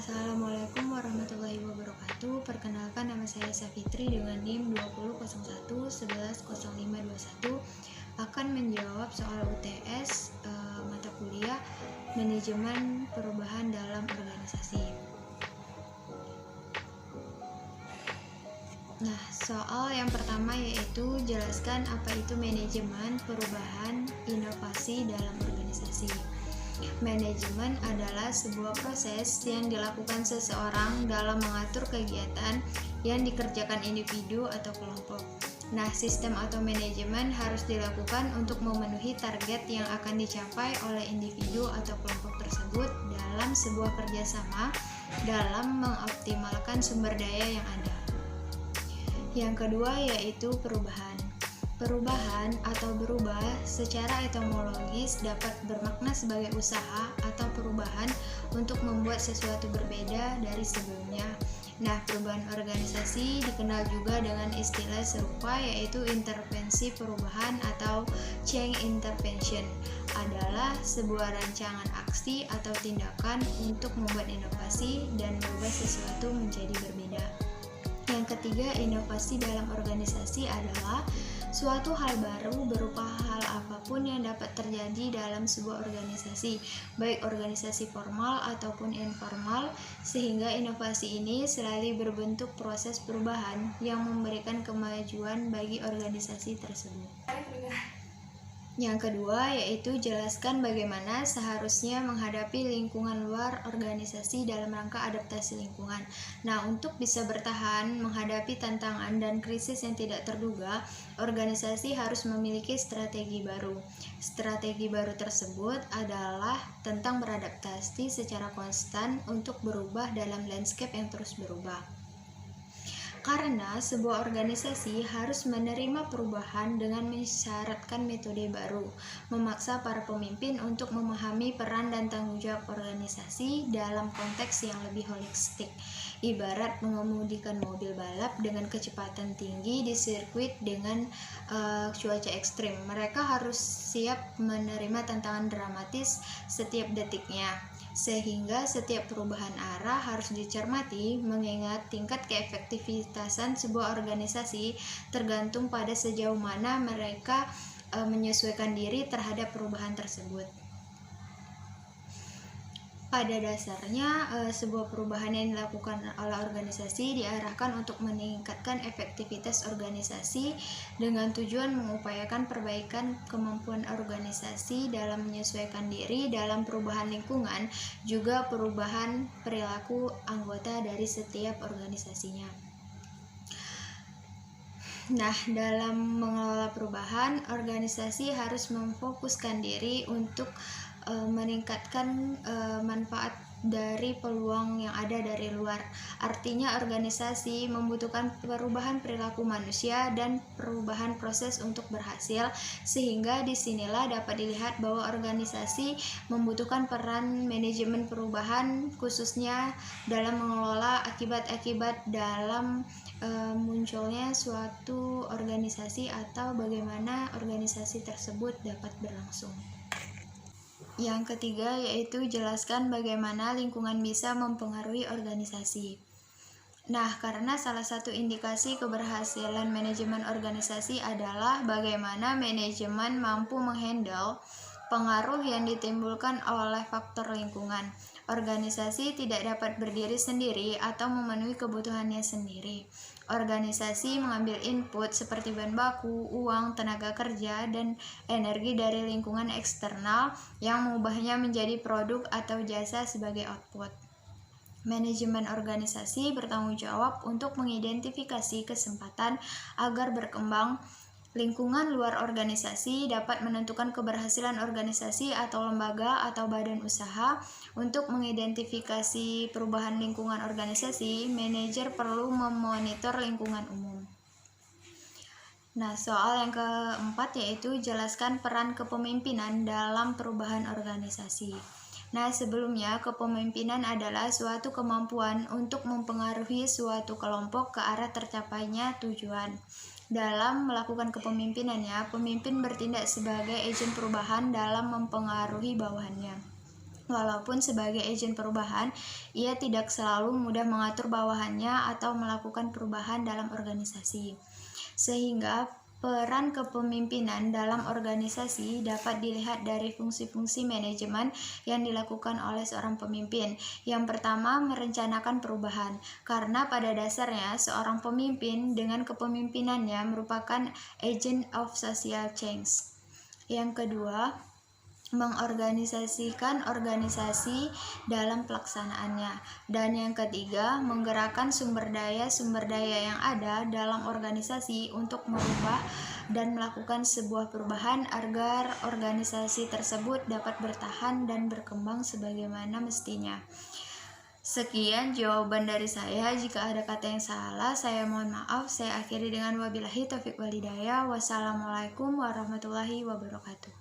Assalamualaikum warahmatullahi wabarakatuh. Perkenalkan, nama saya Safitri dengan NIM 2001110521 akan menjawab soal UTS mata kuliah Manajemen Perubahan dalam Organisasi. Nah, soal yang pertama yaitu jelaskan apa itu manajemen perubahan inovasi dalam organisasi. Manajemen adalah sebuah proses yang dilakukan seseorang dalam mengatur kegiatan yang dikerjakan individu atau kelompok. Nah, sistem atau manajemen harus dilakukan untuk memenuhi target yang akan dicapai oleh individu atau kelompok tersebut dalam sebuah kerjasama dalam mengoptimalkan sumber daya yang ada. Yang kedua yaitu perubahan. Perubahan atau berubah secara etimologis dapat bermakna sebagai usaha atau perubahan untuk membuat sesuatu berbeda dari sebelumnya. Nah, perubahan organisasi dikenal juga dengan istilah serupa yaitu intervensi perubahan atau change intervention, adalah sebuah rancangan aksi atau tindakan untuk membuat inovasi dan merubah sesuatu menjadi berbeda. Yang ketiga, inovasi dalam organisasi adalah suatu hal baru berupa hal apapun yang dapat terjadi dalam sebuah organisasi, baik organisasi formal ataupun informal, sehingga inovasi ini selalu berbentuk proses perubahan yang memberikan kemajuan bagi organisasi tersebut. Yang kedua yaitu jelaskan bagaimana seharusnya menghadapi lingkungan luar organisasi dalam rangka adaptasi lingkungan. Nah, untuk bisa bertahan menghadapi tantangan dan krisis yang tidak terduga, organisasi harus memiliki strategi baru. Strategi baru tersebut adalah tentang beradaptasi secara konstan untuk berubah dalam landscape yang terus berubah. Karena sebuah organisasi harus menerima perubahan dengan mensyaratkan metode baru, memaksa para pemimpin untuk memahami peran dan tanggung jawab organisasi dalam konteks yang lebih holistik. Ibarat mengemudikan mobil balap dengan kecepatan tinggi di sirkuit dengan cuaca ekstrim. Mereka harus siap menerima tantangan dramatis setiap detiknya, sehingga setiap perubahan arah harus dicermati, mengingat tingkat keefektivitasan sebuah organisasi tergantung pada sejauh mana mereka menyesuaikan diri terhadap perubahan tersebut. Pada dasarnya, sebuah perubahan yang dilakukan oleh organisasi diarahkan untuk meningkatkan efektivitas organisasi dengan tujuan mengupayakan perbaikan kemampuan organisasi dalam menyesuaikan diri dalam perubahan lingkungan, juga perubahan perilaku anggota dari setiap organisasinya. Nah, dalam mengelola perubahan, organisasi harus memfokuskan diri untuk meningkatkan manfaat dari peluang yang ada dari luar. Artinya organisasi membutuhkan perubahan perilaku manusia dan perubahan proses untuk berhasil, sehingga disinilah dapat dilihat bahwa organisasi membutuhkan peran manajemen perubahan, khususnya dalam mengelola akibat-akibat dalam munculnya suatu organisasi atau bagaimana organisasi tersebut dapat berlangsung. Yang ketiga yaitu jelaskan bagaimana lingkungan bisa mempengaruhi organisasi. Nah, karena salah satu indikasi keberhasilan manajemen organisasi adalah bagaimana manajemen mampu menghandle pengaruh yang ditimbulkan oleh faktor lingkungan. Organisasi tidak dapat berdiri sendiri atau memenuhi kebutuhannya sendiri. Organisasi mengambil input seperti bahan baku, uang, tenaga kerja, dan energi dari lingkungan eksternal yang mengubahnya menjadi produk atau jasa sebagai output. Manajemen organisasi bertanggung jawab untuk mengidentifikasi kesempatan agar berkembang. Lingkungan luar organisasi dapat menentukan keberhasilan organisasi atau lembaga atau badan usaha. Untuk mengidentifikasi perubahan lingkungan organisasi, manajer perlu memonitor lingkungan umum. Nah, soal yang keempat yaitu jelaskan peran kepemimpinan dalam perubahan organisasi. Nah, sebelumnya kepemimpinan adalah suatu kemampuan untuk mempengaruhi suatu kelompok ke arah tercapainya tujuan. Dalam melakukan kepemimpinannya, pemimpin bertindak sebagai agen perubahan dalam mempengaruhi bawahannya. Walaupun sebagai agen perubahan, ia tidak selalu mudah mengatur bawahannya atau melakukan perubahan dalam organisasi. Sehingga peran kepemimpinan dalam organisasi dapat dilihat dari fungsi-fungsi manajemen yang dilakukan oleh seorang pemimpin. Yang pertama, merencanakan perubahan, karena pada dasarnya seorang pemimpin dengan kepemimpinannya merupakan agent of social change. Yang kedua, mengorganisasikan organisasi dalam pelaksanaannya. Dan yang ketiga, menggerakkan sumber daya yang ada dalam organisasi untuk merubah dan melakukan sebuah perubahan agar organisasi tersebut dapat bertahan dan berkembang sebagaimana mestinya. Sekian jawaban dari saya. Jika ada kata yang salah, saya mohon maaf. Saya akhiri dengan wabillahi taufiq wal hidayah. Wassalamualaikum warahmatullahi wabarakatuh.